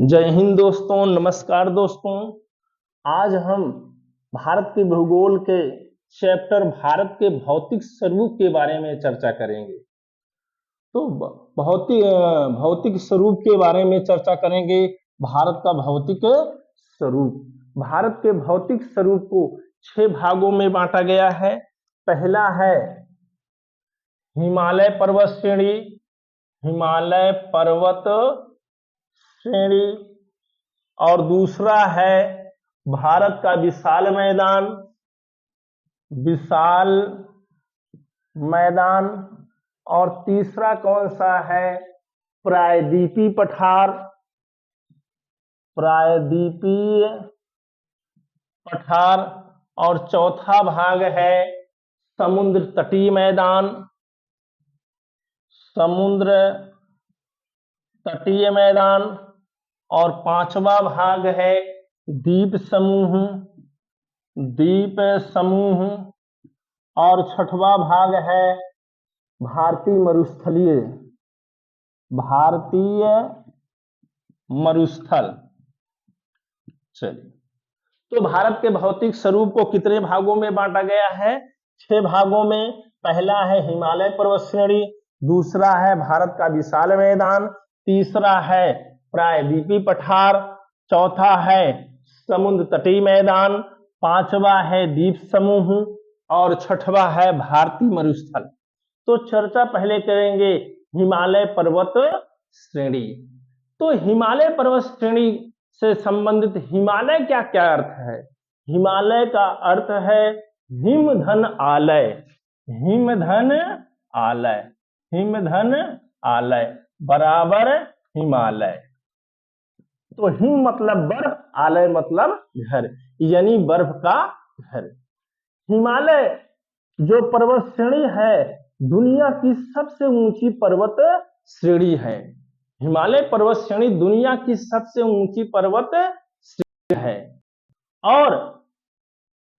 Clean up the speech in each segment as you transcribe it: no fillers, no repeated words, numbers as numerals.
जय हिंद दोस्तों, नमस्कार दोस्तों। आज हम भारत के भूगोल के चैप्टर भारत के भौतिक स्वरूप के बारे में चर्चा करेंगे। तो भौतिक स्वरूप के बारे में चर्चा करेंगे। भारत का भौतिक स्वरूप, भारत के भौतिक स्वरूप को 6 भागों में बांटा गया है। पहला है हिमालय पर्वत श्रेणी, हिमालय पर्वत श्रेणी, और दूसरा है भारत का विशाल मैदान, विशाल मैदान, और तीसरा कौन सा है? प्रायद्वीपीय पठार, प्रायद्वीपीय पठार, और चौथा भाग है समुद्र तटीय मैदान, समुद्र तटीय मैदान, और पांचवा भाग है द्वीप समूह, द्वीप समूह, और छठवां भाग है भारतीय मरुस्थलीय, भारतीय मरुस्थल। चलिए, तो भारत के भौतिक स्वरूप को कितने भागों में बांटा गया है? 6 भागों में। पहला है हिमालय पर्वत श्रेणी, दूसरा है भारत का विशाल मैदान, तीसरा है प्रायद्वीपीय पठार, चौथा है समुद्र तटीय मैदान, पांचवा है द्वीप समूह, और छठवा है भारतीय मरुस्थल। तो चर्चा पहले करेंगे हिमालय पर्वत श्रेणी। तो हिमालय पर्वत श्रेणी से संबंधित हिमालय क्या क्या अर्थ है? हिमालय का अर्थ है हिमधन आलय, हिमधन आलय, हिमधन आलय बराबर हिमालय। तो हिम मतलब बर्फ, आलय मतलब घर, यानी बर्फ का घर। हिमालय जो पर्वत श्रेणी है दुनिया की सबसे ऊंची पर्वत श्रेणी है। हिमालय पर्वत श्रेणी दुनिया की सबसे ऊंची पर्वत श्रेणी है, और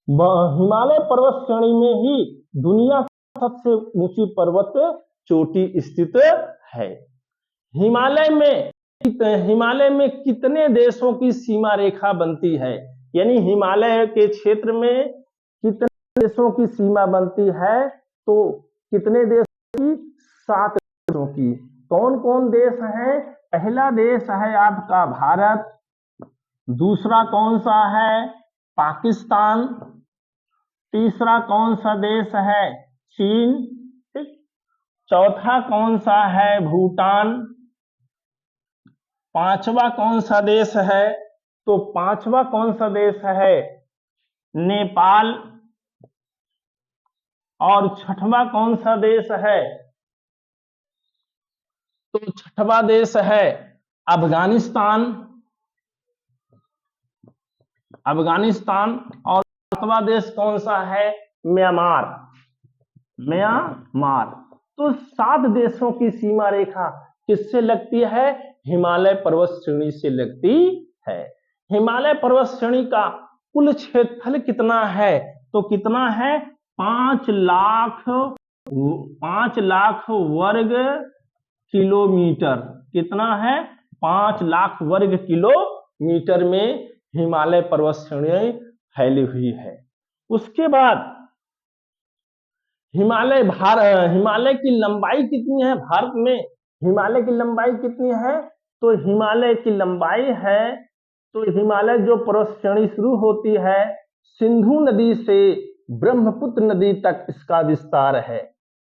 हिमालय पर्वत श्रेणी में ही दुनिया की सबसे ऊंची पर्वत चोटी स्थित है। हिमालय में कितने देशों की सीमा रेखा बनती है? यानी हिमालय के क्षेत्र में कितने देशों की सीमा बनती है? तो कितने देशों की? 7 देशों की। कौन कौन देश हैं? पहला देश है आपका भारत, दूसरा कौन सा है? पाकिस्तान, तीसरा कौन सा देश है? चीन, चौथा कौन सा है? भूटान, पांचवा कौन सा देश है? तो पांचवा कौन सा देश है? नेपाल, और छठवां कौन सा देश है? तो छठवां देश है अफगानिस्तान, अफगानिस्तान, और सातवां देश कौन सा है? Myanmar, Myanmar. तो 7 देशों की सीमा रेखा किससे लगती है? हिमालय पर्वत श्रेणी से लगती है। हिमालय पर्वत श्रेणी का कुल क्षेत्रफल कितना है? तो कितना है? 5 लाख वर्ग किलोमीटर। कितना है? 5 लाख वर्ग किलोमीटर में हिमालय पर्वत श्रेणी फैली हुई है। उसके बाद हिमालय की लंबाई कितनी है भारत में? हिमालय की लंबाई कितनी है? तो हिमालय की लंबाई है, तो हिमालय जो पर्वत श्रेणी शुरू होती है सिंधु नदी से ब्रह्मपुत्र नदी तक इसका विस्तार है।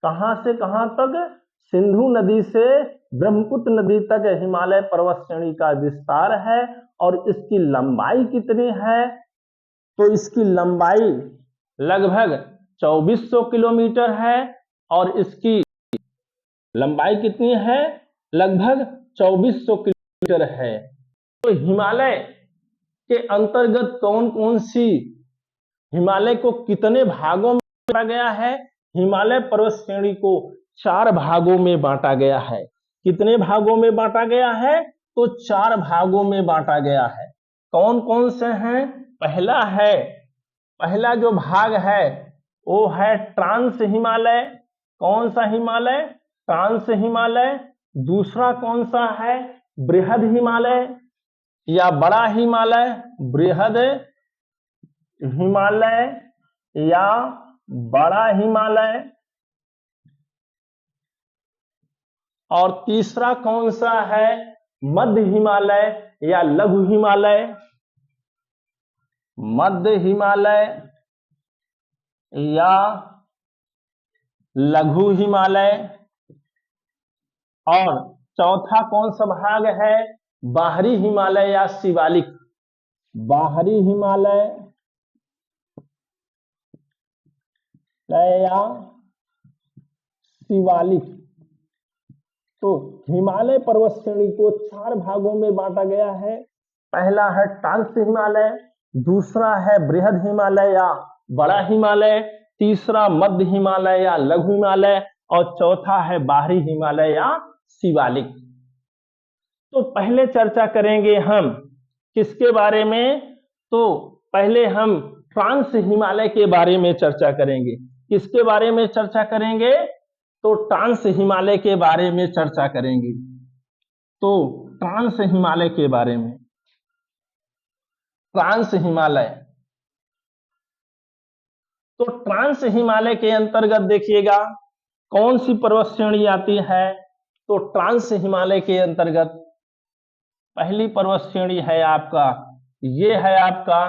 कहां से कहां तक? सिंधु नदी से ब्रह्मपुत्र नदी तक हिमालय पर्वत श्रेणी का विस्तार है। और इसकी लंबाई कितनी है? तो इसकी लंबाई लगभग 2400 किलोमीटर है, और इसकी लंबाई कितनी है? लगभग 2400 किलोमीटर है। तो हिमालय के अंतर्गत कौन कौन सी, हिमालय को कितने भागों में बांटा गया है? हिमालय पर्वत श्रेणी को 4 भागों में बांटा गया है। कितने भागों में बांटा गया है? तो 4 भागों में बांटा गया है। कौन कौन से हैं? पहला जो भाग है वो है ट्रांस हिमालय। कौन सा हिमालय? ट्रांस हिमालय। दूसरा कौन सा है? बृहद हिमालय। या बड़ा हिमालय, बृहद हिमालय या बड़ा हिमालय, और तीसरा कौन सा है, मध्य हिमालय या लघु हिमालय, मध्य हिमालय या लघु हिमालय, और चौथा कौन सा भाग है, बाहरी हिमालय या शिवालिक, बाहरी हिमालय या शिवालिक। तो हिमालय पर्वत श्रेणी को 4 भागों में बांटा गया है। पहला है ट्रांस हिमालय, दूसरा है बृहद हिमालय या बड़ा हिमालय, तीसरा मध्य हिमालय या लघु हिमालय, और चौथा है बाहरी हिमालय या शिवालिक। तो पहले चर्चा करेंगे हम किसके बारे में, तो पहले हम ट्रांस हिमालय के बारे में चर्चा करेंगे। किसके बारे में चर्चा करेंगे, तो ट्रांस हिमालय के बारे में चर्चा करेंगे। तो ट्रांस हिमालय के बारे में, ट्रांस हिमालय, तो ट्रांस हिमालय के अंतर्गत देखिएगा कौन सी पर्वत श्रेणी आती है। तो ट्रांस हिमालय के अंतर्गत पहली पर्वत श्रेणी है आपका, ये है आपका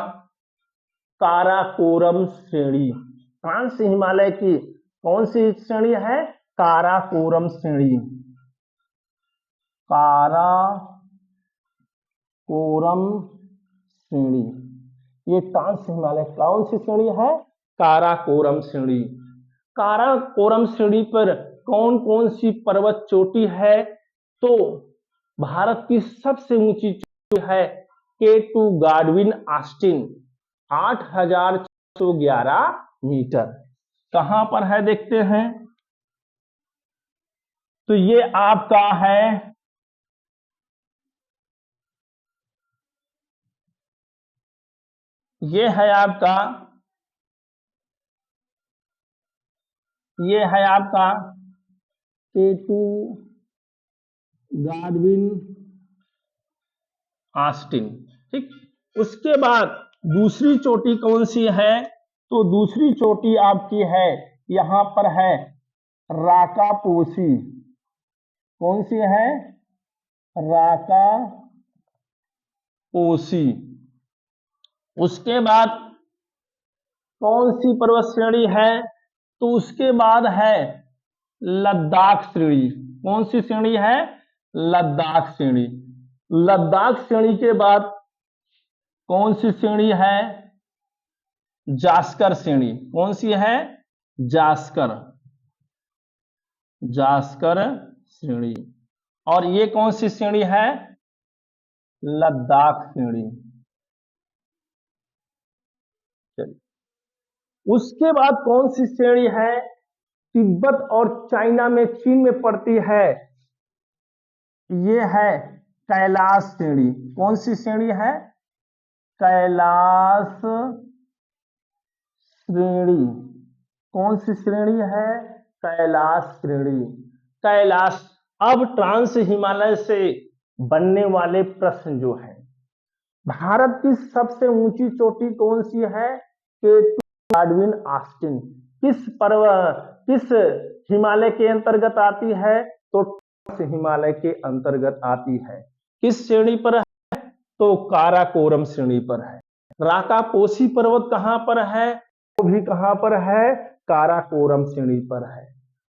काराकोरम श्रेणी। ट्रांस हिमालय की कौन सी श्रेणी है, काराकोरम श्रेणी, काराकोरम श्रेणी। ये ट्रांस हिमालय कौन सी श्रेणी है, काराकोरम श्रेणी। काराकोरम श्रेणी पर कौन कौन सी पर्वत चोटी है, तो भारत की सबसे ऊंची चोटी है K2 गाडविन ऑस्टिन 8,611 मीटर। कहां पर है देखते हैं, तो ये आपका है, ये है आपका, ये है आपका K2 गाडविन ऑस्टिन। ठीक, उसके बाद दूसरी चोटी कौन सी है, तो दूसरी चोटी आपकी है, यहां पर है राकापोसी। कौन सी है, राकापोसी। उसके बाद कौन सी पर्वत श्रेणी है, तो उसके बाद है लद्दाख श्रेणी। कौन सी श्रेणी है, लद्दाख श्रेणी। लद्दाख श्रेणी के बाद कौन सी श्रेणी है, जास्कर श्रेणी। कौन सी है, जास्कर, जास्कर श्रेणी। और ये कौन सी श्रेणी है, लद्दाख श्रेणी। चलिए, उसके बाद कौन सी श्रेणी है, तिब्बत और चाइना में, चीन में पड़ती है, ये है कैलाश श्रेणी। कौन सी श्रेणी है, कैलाश श्रेणी। कौन सी श्रेणी है, कैलाश श्रेणी, कैलाश। अब ट्रांस हिमालय से बनने वाले प्रश्न जो है, भारत की सबसे ऊंची चोटी कौन सी है, K2 गाडविन ऑस्टिन। किस हिमालय के अंतर्गत आती है, तो ट्रांस हिमालय के अंतर्गत आती है। किस श्रेणी पर है, तो काराकोरम श्रेणी पर है। राकापोसी पर्वत कहां पर है, वो भी कहां पर है, काराकोरम श्रेणी पर है।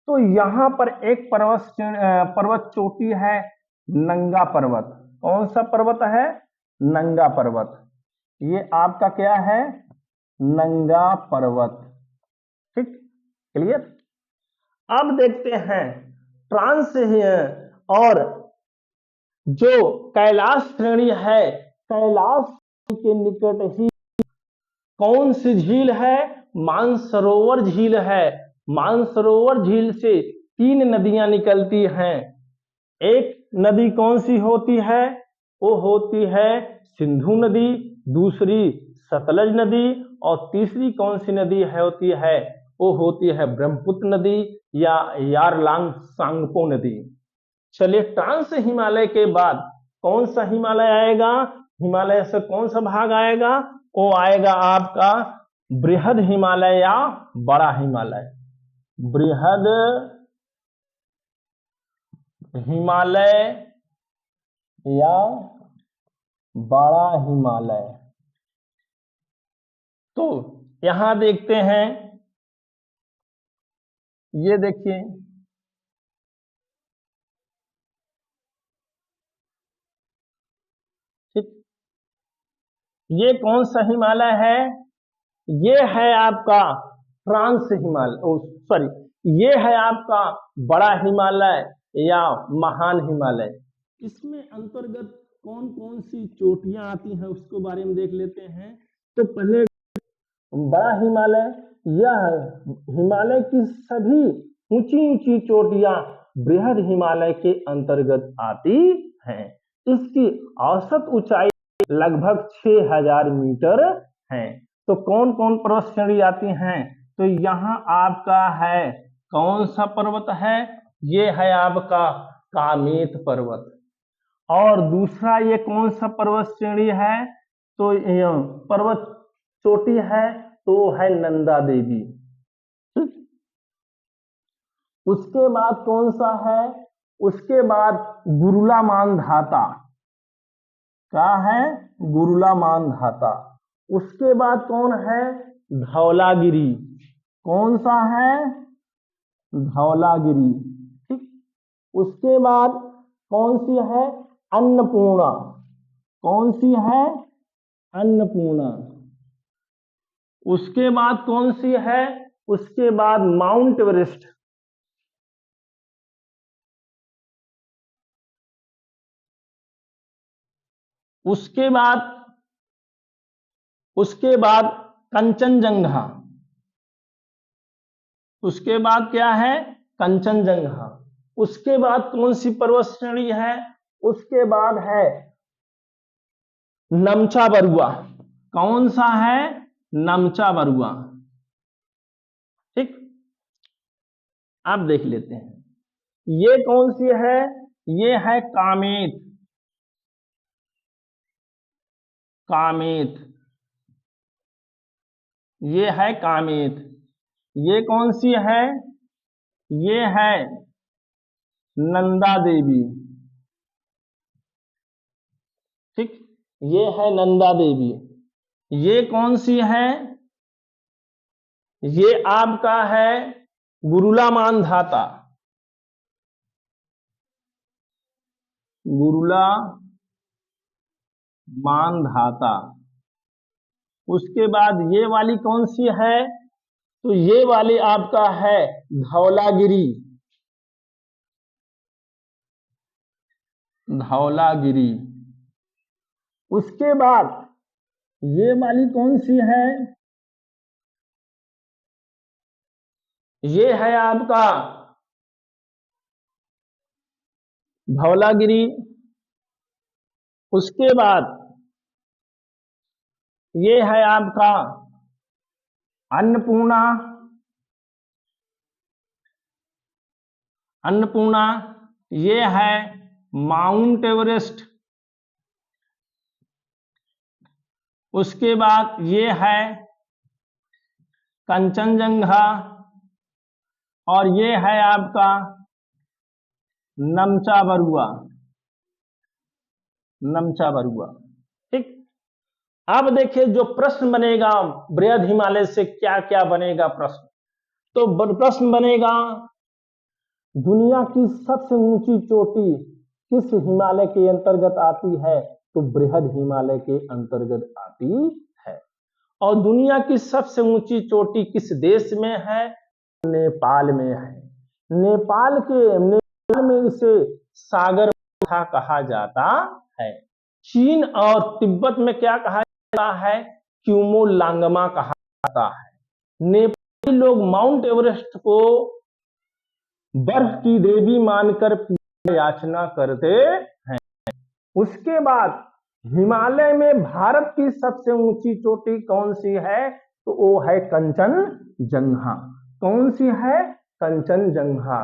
तो यहां पर एक पर्वत चोटी है, नंगा पर्वत। कौन सा पर्वत है, नंगा पर्वत। ये आपका क्या है, नंगा पर्वत। ठीक, क्लियर। अब देखते हैं ट्रांस और जो कैलाश श्रेणी है, कैलाश के निकट ही कौन सी झील है, मानसरोवर झील है। मानसरोवर झील से 3 नदियां निकलती हैं। एक नदी कौन सी होती है, वो होती है सिंधु नदी, दूसरी सतलज नदी, और तीसरी कौन सी नदी है, होती है, वो होती है ब्रह्मपुत्र नदी या यारलांग सांगपो नदी। चलिए, ट्रांस हिमालय के बाद कौन सा हिमालय आएगा, हिमालय से कौन सा भाग आएगा? वो आएगा आपका बृहद हिमालय या बड़ा हिमालय। बृहद हिमालय या बड़ा हिमालय। तो यहां देखते हैं, ये देखिए, ठीक, ये कौन सा हिमालय है? ये है आपका ट्रांस हिमालय, सॉरी, ये है आपका बड़ा हिमालय या महान हिमालय। इसमें अंतर्गत कौन कौन सी चोटियां आती हैं उसको बारे में देख लेते हैं। तो पहले बड़ा हिमालय, यह हिमालय की सभी ऊंची ऊंची चोटियां बृहद हिमालय के अंतर्गत आती हैं। इसकी औसत ऊंचाई लगभग 6000 मीटर है। तो कौन कौन पर्वत श्रेणी आती हैं? तो यहाँ आपका है, कौन सा पर्वत है? ये है आपका कामेत पर्वत। और दूसरा ये कौन सा पर्वत श्रेणी है? तो पर्वत चोटी है, तो है नंदा देवी। उसके बाद कौन सा है? उसके बाद गुरुला मानधाता, क्या है? गुरुला मानधाता। उसके बाद कौन है? धौलागिरी। कौन सा है? धौलागिरी। ठीक। उसके बाद कौन सी है? अन्नपूर्णा। कौन सी है? अन्नपूर्णा। उसके बाद कौन सी है? उसके बाद माउंट एवरेस्ट। उसके बाद कंचनजंगा। उसके बाद क्या है? कंचनजंगा। उसके बाद कौन सी पर्वत श्रेणी है? उसके बाद है नमचा बरुआ। कौन सा है? नमचा बरुआ। ठीक, आप देख लेते हैं, ये कौन सी है? ये है कामेत। कामेत, ये है कामेत। ये कौन सी है? ये है नंदा देवी। ठीक, ये है नंदा देवी। ये कौन सी है? ये आपका है गुरुला मानधाता। गुरुला मानधाता। उसके बाद ये वाली कौन सी है? तो ये वाली आपका है धौलागिरी। धौलागिरी। उसके बाद ये वाली कौन सी है? ये है आपका धौलागिरी। उसके बाद ये है आपका अन्नपूर्णा। अन्नपूर्णा। ये है माउंट एवरेस्ट। उसके बाद ये है कंचनजंगा। और ये है आपका नमचा बरुआ। नमचा बरुआ। ठीक। अब देखिए जो प्रश्न बनेगा बृहद हिमालय से क्या क्या बनेगा प्रश्न। तो प्रश्न बनेगा, दुनिया की सबसे ऊंची चोटी किस हिमालय के अंतर्गत आती है? तो बृहद हिमालय के अंतर्गत आती है। और दुनिया की सबसे ऊंची चोटी किस देश में है? नेपाल में है। नेपाल में इसे सागर कहा जाता है। चीन और तिब्बत में क्या कहा जाता है? क्यूमोलांगमा कहा जाता है। नेपाली लोग माउंट एवरेस्ट को बर्फ की देवी मानकर पूजा याचना करते हैं। उसके बाद हिमालय में भारत की सबसे ऊंची चोटी कौन सी है? तो वो है कंचनजंगा। कौन सी है? कंचनजंगा,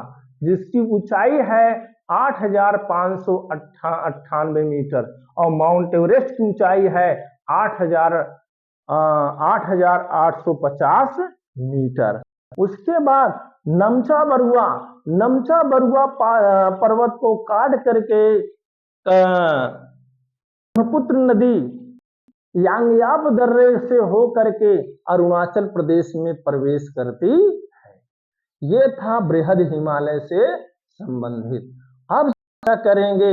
जिसकी ऊंचाई है 8,598 मीटर और माउंट एवरेस्ट की ऊंचाई है 8,850 मीटर। उसके बाद नमचा बरुआ पर्वत को काट करके ब्रह्मपुत्र नदी यांगयाप दर्रे से हो करके अरुणाचल प्रदेश में प्रवेश करती है। ये था बृहद हिमालय से संबंधित। अब चर्चा करेंगे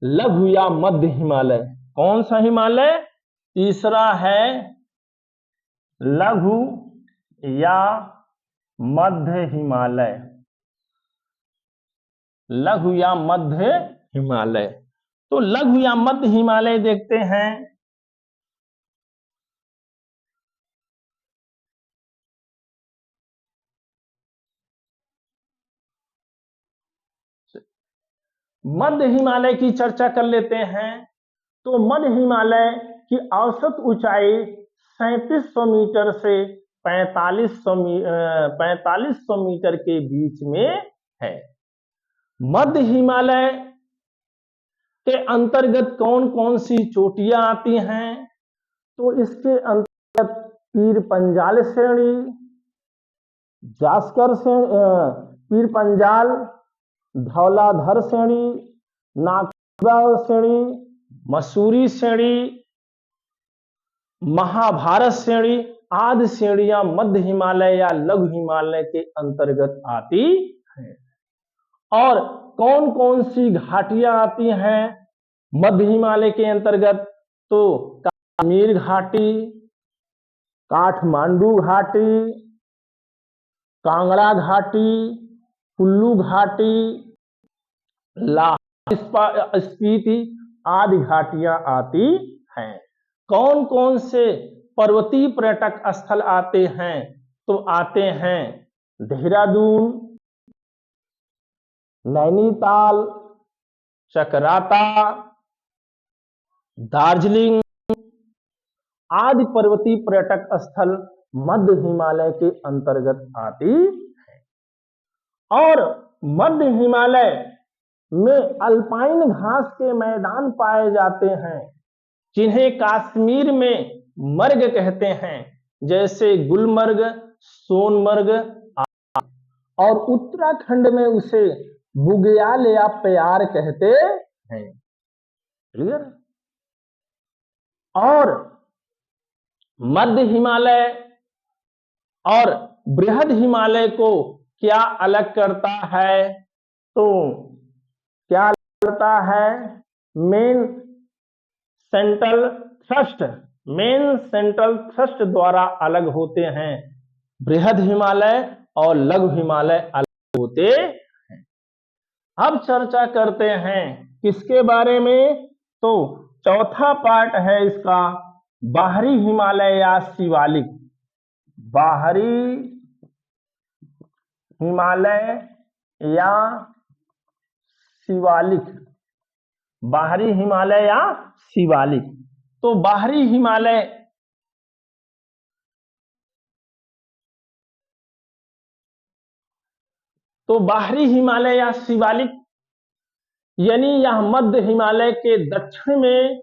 लघु या मध्य हिमालय। कौन सा हिमालय? तीसरा है लघु या मध्य हिमालय। लघु या मध्य हिमालय। तो लघु या मध्य हिमालय देखते हैं। मध्य हिमालय की चर्चा कर लेते हैं। तो मध्य हिमालय की औसत ऊंचाई 3700 मीटर से 4500 मीटर के बीच में है। मध्य हिमालय के अंतर्गत कौन कौन सी चोटियां आती हैं? तो इसके अंतर्गत पीर पंजाल श्रेणी, जास्कर श्रेणी, पीर पंजाल, धौलाधर श्रेणी, नागपुरा श्रेणी, मसूरी श्रेणी, महाभारत श्रेणी आदि श्रेणियां मध्य हिमालय या लघु हिमालय के अंतर्गत आती हैं। और कौन कौन सी घाटियां आती हैं मध्य हिमालय के अंतर्गत? तो काश्मीर घाटी, काठमांडू घाटी, कांगड़ा घाटी, कुल्लू घाटी, लाहौल स्पीति आदि घाटियां आती हैं। कौन कौन से पर्वतीय पर्यटक स्थल आते हैं? तो आते हैं देहरादून, नैनीताल, चकराता, दार्जिलिंग आदि पर्वतीय पर्यटक स्थल मध्य हिमालय के अंतर्गत आती है। और मध्य हिमालय में अल्पाइन घास के मैदान पाए जाते हैं जिन्हें कश्मीर में मर्ग कहते हैं, जैसे गुलमर्ग, सोनमर्ग और उत्तराखंड में उसे बुग्याल या प्यार कहते हैं। क्लियर? और मध्य हिमालय और बृहद हिमालय को क्या अलग करता है? तो क्या अलग करता है? मेन सेंट्रल थ्रस्ट द्वारा अलग होते हैं। बृहद हिमालय और लघु हिमालय अलग होते हैं। अब चर्चा करते हैं किसके बारे में? तो चौथा पार्ट है इसका बाहरी हिमालय या शिवालिक। बाहरी हिमालय या शिवालिक। बाहरी हिमालय या शिवालिक। तो बाहरी हिमालय या शिवालिक यानी यह मध्य हिमालय के दक्षिण में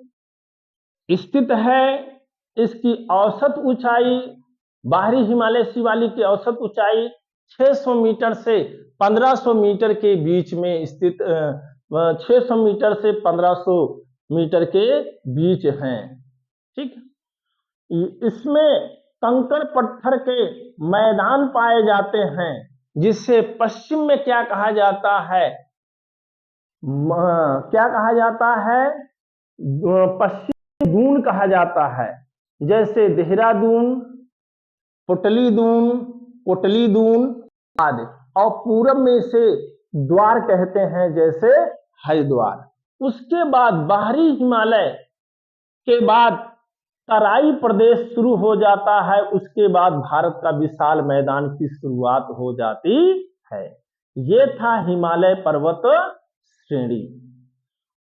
स्थित है। इसकी औसत ऊंचाई, बाहरी हिमालय शिवालिक की औसत ऊंचाई 600 मीटर से 1500 मीटर के बीच में स्थित 600 मीटर से 1500 मीटर के बीच हैं। ठीक, इसमें कंकड़ पत्थर के मैदान पाए जाते हैं, जिससे पश्चिम में क्या कहा जाता है? क्या कहा जाता है? पश्चिमी दून कहा जाता है, जैसे देहरादून, कोटली दून आदि। और पूरब में इसे द्वार कहते हैं, जैसे हरिद्वार। उसके बाद बाहरी हिमालय के बाद तराई प्रदेश शुरू हो जाता है। उसके बाद भारत का विशाल मैदान की शुरुआत हो जाती है। ये था हिमालय पर्वत श्रेणी।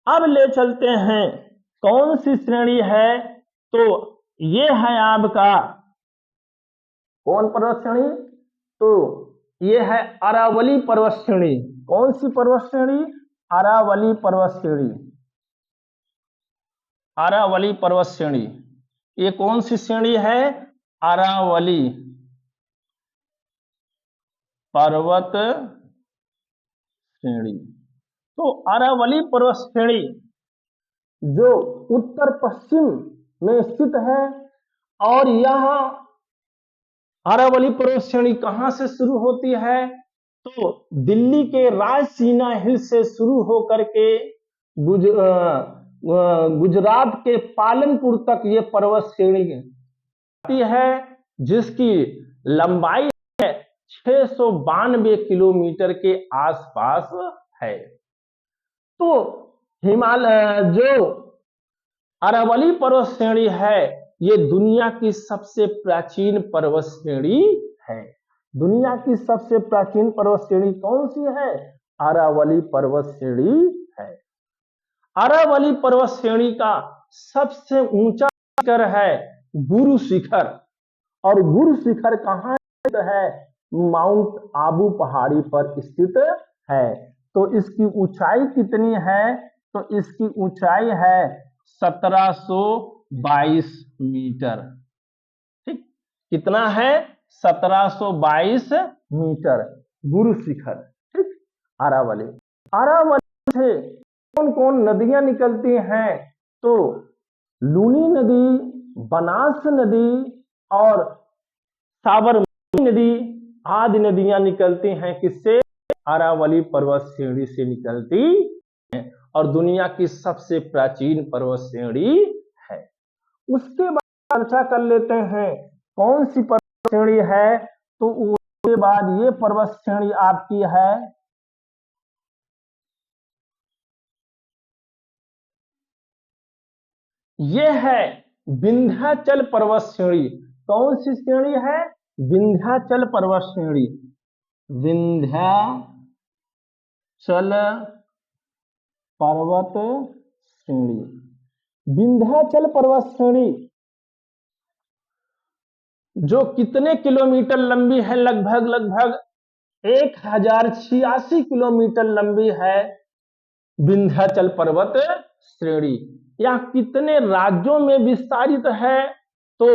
अब ले चलते हैं कौन सी श्रेणी है? तो ये है आपका कौन पर्वत श्रेणी? तो ये है अरावली पर्वत श्रेणी। कौन सी पर्वत श्रेणी? अरावली पर्वत श्रेणी। अरावली पर्वत श्रेणी, ये कौन सी श्रेणी है? अरावली पर्वत श्रेणी। तो अरावली पर्वत श्रेणी जो उत्तर पश्चिम में स्थित है, और यह अरावली पर्वत श्रेणी कहां से शुरू होती है? तो दिल्ली के रायसीना हिल से शुरू होकर के गुजरात के पालनपुर तक ये पर्वत श्रेणी आती है, जिसकी लंबाई है 692 किलोमीटर के आसपास है। तो हिमालय जो अरावली पर्वत श्रेणी है, ये दुनिया की सबसे प्राचीन पर्वत श्रेणी है। दुनिया की सबसे प्राचीन पर्वत श्रेणी कौन सी है? अरावली पर्वत श्रेणी है। अरावली पर्वत श्रेणी का सबसे ऊंचा शिखर है गुरु शिखर, और गुरु शिखर कहाँ स्थित है? माउंट आबू पहाड़ी पर स्थित है। तो इसकी ऊंचाई कितनी है? तो इसकी ऊंचाई है 1722 मीटर। ठीक, कितना है? 1722 मीटर गुरु शिखर। ठीक, अरावली। अरावली से कौन कौन नदियां निकलती हैं? तो लूनी नदी, बनास नदी और साबरमती नदी आदि नदियां निकलती हैं। किससे? अरावली पर्वत श्रेणी से निकलती हैं, और दुनिया की सबसे प्राचीन पर्वत श्रेणी है। उसके बाद चर्चा कर लेते हैं कौन सी पर्वत श्रेणी है। तो उसके बाद ये पर्वत श्रेणी आपकी है ये है विंध्याचल पर्वत श्रेणी। कौन सी श्रेणी है? विंध्याचल पर्वत श्रेणी। विंध्याचल पर्वत श्रेणी। विंध्याचल पर्वत श्रेणी जो कितने किलोमीटर लंबी है? लगभग 1086 किलोमीटर लंबी है विंध्याचल पर्वत श्रेणी। यह कितने राज्यों में विस्तारित है? तो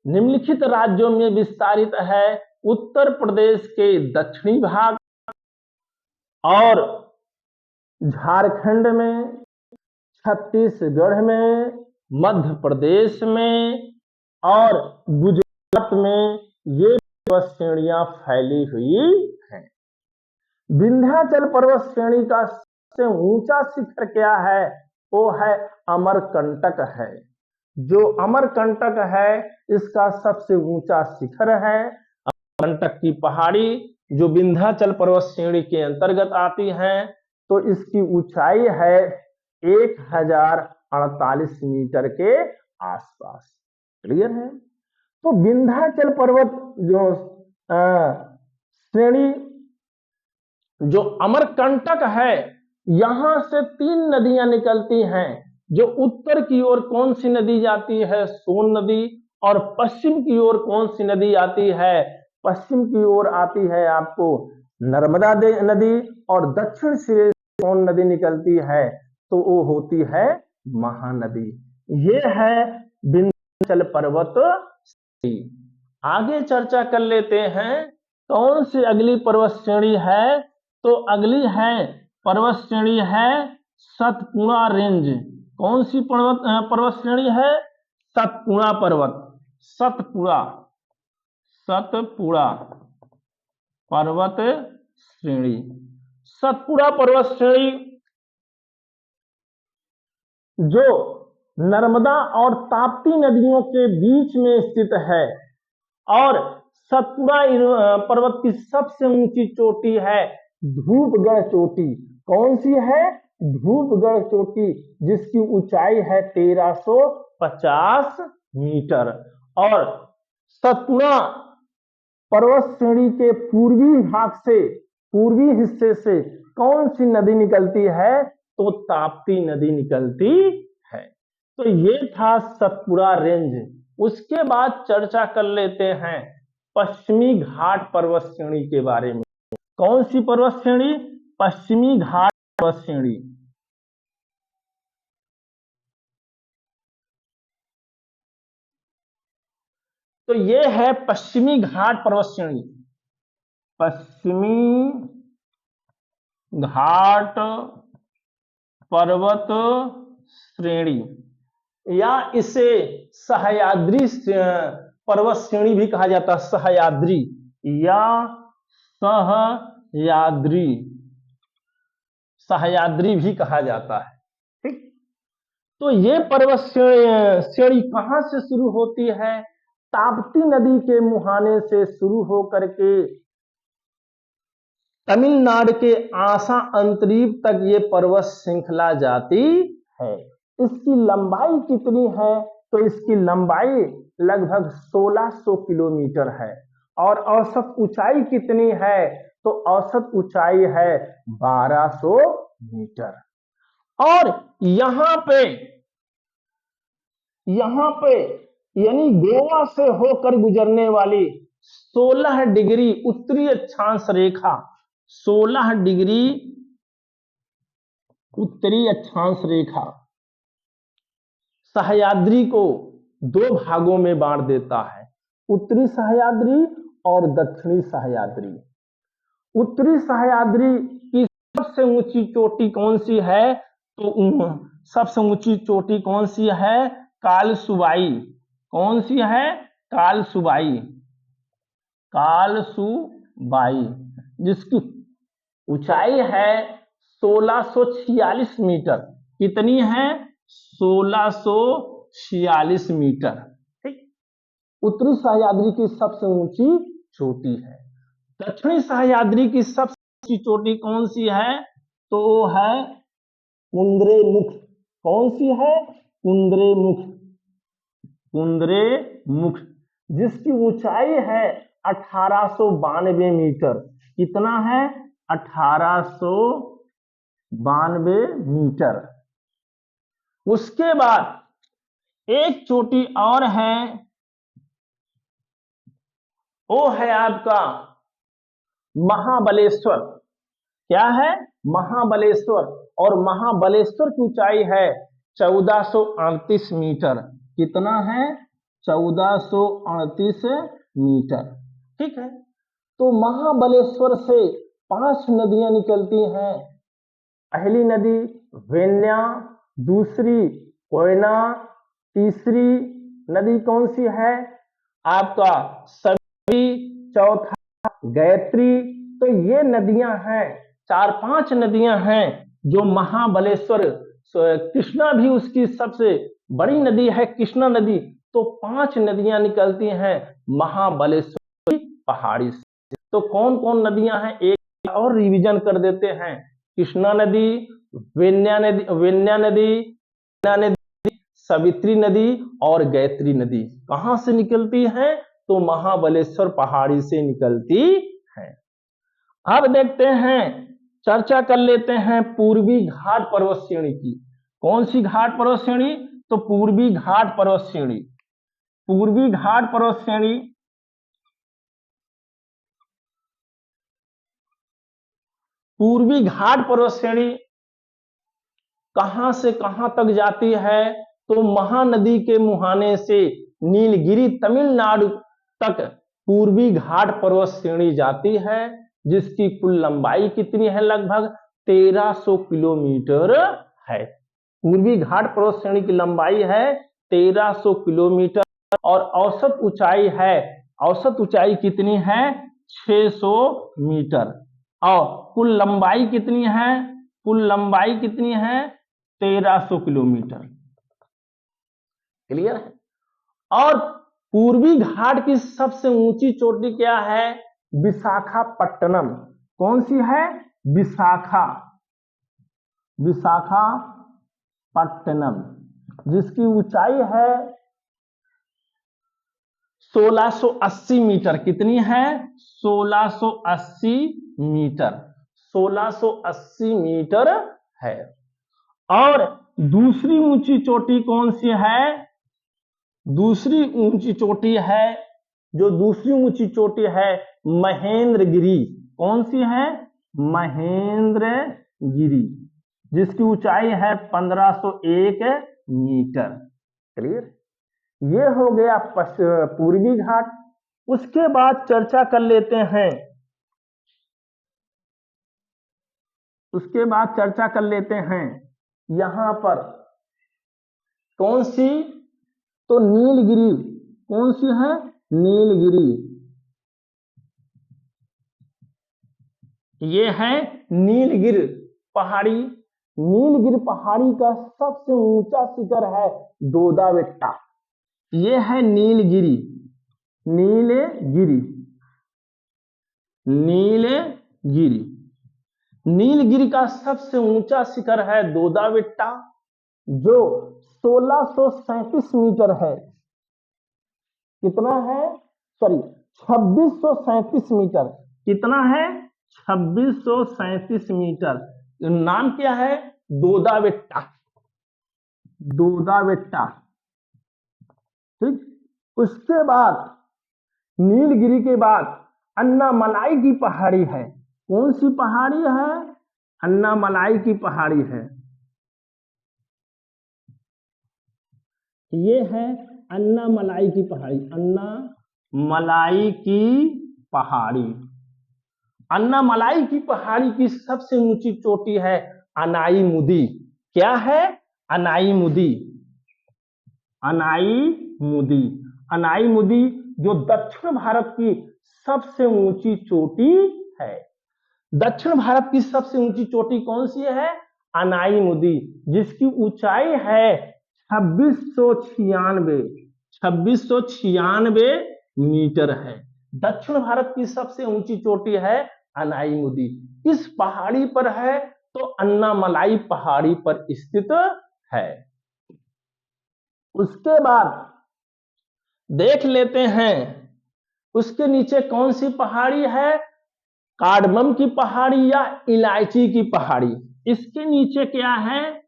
निम्नलिखित राज्यों में विस्तारित है। उत्तर प्रदेश के दक्षिणी भाग, और झारखंड में, छत्तीसगढ़ में, मध्य प्रदेश में और गुजरात में ये पर्वत श्रेणियां फैली हुई हैं। विंध्याचल पर्वत श्रेणी का सबसे ऊंचा शिखर क्या है? वो है अमरकंटक है। जो अमरकंटक है, इसका सबसे ऊंचा शिखर है। अमरकंटक की पहाड़ी जो विंध्याचल पर्वत श्रेणी के अंतर्गत आती है, तो इसकी ऊंचाई है 1048 मीटर के आसपास। क्लियर है? तो विंध्याचल पर्वत जो श्रेणी जो अमरकंटक है, यहां से 3 नदियां निकलती हैं। जो उत्तर की ओर कौन सी नदी जाती है? सोन नदी। और पश्चिम की ओर कौन सी नदी आती है? पश्चिम की ओर आती है आपको नर्मदा नदी। और दक्षिण से कौन नदी निकलती है? तो वो होती है महानदी। ये है विंध्याचल पर्वत श्रेणी। आगे चर्चा कर लेते हैं कौन सी अगली पर्वत श्रेणी है। तो अगली है पर्वत श्रेणी है सतपुड़ा रेंज। कौन सी पर्वत श्रेणी है? सतपुड़ा पर्वत। सतपुड़ा पर्वत श्रेणी। सतपुड़ा पर्वत श्रेणी जो नर्मदा और ताप्ती नदियों के बीच में स्थित है, और सतपुड़ा पर्वत की सबसे ऊंची चोटी है धूपगढ़ चोटी। कौन सी है? धूपगढ़ चोटी, जिसकी ऊंचाई है 1350 मीटर। और सतपुड़ा पर्वत श्रेणी के पूर्वी भाग से, पूर्वी हिस्से से कौन सी नदी निकलती है? तो ताप्ती नदी निकलती है। तो ये था सतपुड़ा रेंज। उसके बाद चर्चा कर लेते हैं पश्चिमी घाट पर्वत श्रेणी के बारे में। कौन सी पर्वत श्रेणी? पश्चिमी घाट पर्वत श्रेणी। तो ये है पश्चिमी घाट पर्वत श्रेणी। पश्चिमी घाट पर्वत श्रेणी, या इसे सह्याद्री पर्वत श्रेणी भी कहा जाता है। सह्याद्री या सह्याद्री, सह्याद्री भी कहा जाता है। ठीक, तो ये पर्वत श्रेणी कहां से शुरू होती है? ताप्ती नदी के मुहाने से शुरू होकर के तमिलनाडु के आसा अंतरीप तक ये पर्वत श्रृंखला जाती है। इसकी लंबाई कितनी है? तो इसकी लंबाई लगभग 1600 किलोमीटर है। और औसत ऊंचाई कितनी है? तो औसत ऊंचाई है 1200 मीटर। और यहाँ पे यानी गोवा से होकर गुजरने वाली 16 डिग्री उत्तरी अक्षांश रेखा, 16 डिग्री उत्तरी अक्षांश रेखा सह्याद्री को दो भागों में बांट देता है, उत्तरी सह्याद्री और दक्षिणी सह्याद्री। उत्तरी सह्याद्री की सबसे ऊंची चोटी कौन सी है? तो सबसे ऊंची चोटी कौन सी है? कालसुबाई। कौन सी है? कालसुबाई। कालसुबाई, जिसकी ऊंचाई है 1646 मीटर। कितनी है? 1646 मीटर। ठीक, उत्तरी सह्याद्री की सबसे ऊंची चोटी है। दक्षिणी सह्याद्री की सबसे ऊंची चोटी कौन सी है? तो वो है कुंद्रेमुख। कौन सी है? कुंद्रेमुख। कुंद्रेमुख, जिसकी ऊंचाई है 1892 मीटर। कितना है? 1892 मीटर। उसके बाद एक चोटी और है, वो है आपका महाबलेश्वर। क्या है? महाबलेश्वर। और महाबलेश्वर की ऊंचाई है 1438 मीटर। कितना है? 1438 मीटर। ठीक है, तो महाबलेश्वर से 5 नदियां निकलती हैं। पहली नदी वेन्या, दूसरी कोयना, तीसरी नदी कौन सी है? आपका सभी, चौथा गायत्री। तो ये नदियां हैं, 4-5 नदियां हैं जो महाबलेश्वर, कृष्णा भी उसकी सबसे बड़ी नदी है, कृष्णा नदी। तो 5 नदियां निकलती हैं महाबलेश्वर की पहाड़ी से। तो कौन कौन नदियां हैं एक और रिवीजन कर देते हैं। कृष्णा नदी, वेन्या नदी, सावित्री नदी और गायत्री नदी कहां से निकलती है? तो महाबलेश्वर पहाड़ी से निकलती है। अब देखते हैं, चर्चा कर लेते हैं पूर्वी घाट पर्वत श्रेणी की। कौन सी घाट पर्वत श्रेणी? तो पूर्वी घाट पर्वत श्रेणी। पूर्वी घाट पर्वत श्रेणी पूर्वी घाट पर्वत श्रेणी कहां से कहां तक जाती है? तो महानदी के मुहाने से नीलगिरी तमिलनाडु तक पूर्वी घाट पर्वत श्रेणी जाती है, जिसकी कुल लंबाई कितनी है? लगभग 1300 किलोमीटर है। पूर्वी घाट पर्वत श्रेणी की लंबाई है 1300 किलोमीटर और औसत ऊंचाई कितनी है? 600 मीटर। और कुल लंबाई कितनी है? कुल लंबाई कितनी है? 1300 किलोमीटर। क्लियर है? और पूर्वी घाट की सबसे ऊंची चोटी क्या है? विशाखापट्टनम। कौन सी है? विशाखापट्टनम, जिसकी ऊंचाई है 1680 मीटर। कितनी है? 1680 मीटर। 1680 मीटर है। और दूसरी ऊंची चोटी कौन सी है? दूसरी ऊंची चोटी है महेंद्रगिरी। कौन सी है? महेंद्रगिरी, जिसकी ऊंचाई है 1501 मीटर। क्लियर। ये हो गया पूर्वी घाट। उसके बाद चर्चा कर लेते हैं, उसके बाद चर्चा कर लेते हैं यहां पर कौन सी, तो नीलगिरी। कौन सी है? नीलगिरी। ये है नीलगिरी पहाड़ी। नीलगिरी पहाड़ी का सबसे ऊंचा शिखर है दोदाबेट्टा। ये है नीलगिरी, नीलगिरी, नीलगिरी। नीलगिरी का सबसे ऊंचा शिखर है दोदाबेट्टा, जो 1637 मीटर है। कितना है? Sorry, 2637 metre. कितना है? 2637 मीटर। नाम क्या है? दोदाबेट्टा, दोदाबेट्टा। ठीक। उसके बाद नीलगिरी के बाद अन्नामलाई की पहाड़ी है। कौन सी पहाड़ी है? अन्नामलाई की पहाड़ी है। ये है अन्नामलाई की पहाड़ी, अन्नामलाई की पहाड़ी। अन्नामलाई की पहाड़ी की सबसे ऊंची चोटी है अनाईमुदी। क्या है? अनाईमुदी, अनाईमुदी। अनाईमुदी जो दक्षिण भारत की सबसे ऊंची चोटी है। दक्षिण भारत की सबसे ऊंची चोटी कौन सी है? अनाईमुदी, जिसकी ऊंचाई है 2696, 2696 मीटर है। दक्षिण भारत की सबसे ऊंची चोटी है अनाईमुदी। इस पहाड़ी पर है तो अन्नामलाई पहाड़ी पर स्थित है। उसके बाद देख लेते हैं उसके नीचे कौन सी पहाड़ी है, कार्डमम की पहाड़ी या इलायची की पहाड़ी। इसके नीचे क्या है?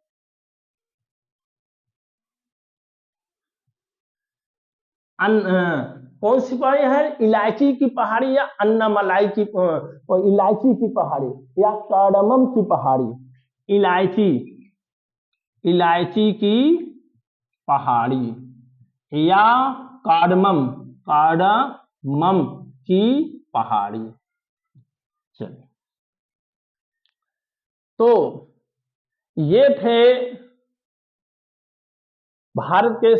कौन सी पहाड़ी है? इलायची की पहाड़ी या अन्नामलाई की, इलायची की पहाड़ी या कार्डमम की पहाड़ी। इलायची, इलायची की पहाड़ी या कार्डमम, कार्डमम की पहाड़ी। चलिए, तो ये थे भारत के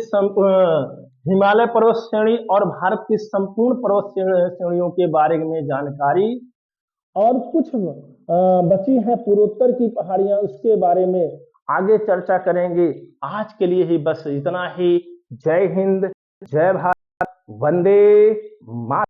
हिमालय पर्वत श्रेणी और भारत की संपूर्ण पर्वत श्रेणियों के बारे में जानकारी, और कुछ बची है पूर्वोत्तर की पहाड़ियां, उसके बारे में आगे चर्चा करेंगे। आज के लिए ही बस इतना ही। जय हिंद, जय भारत, वंदे मातरम।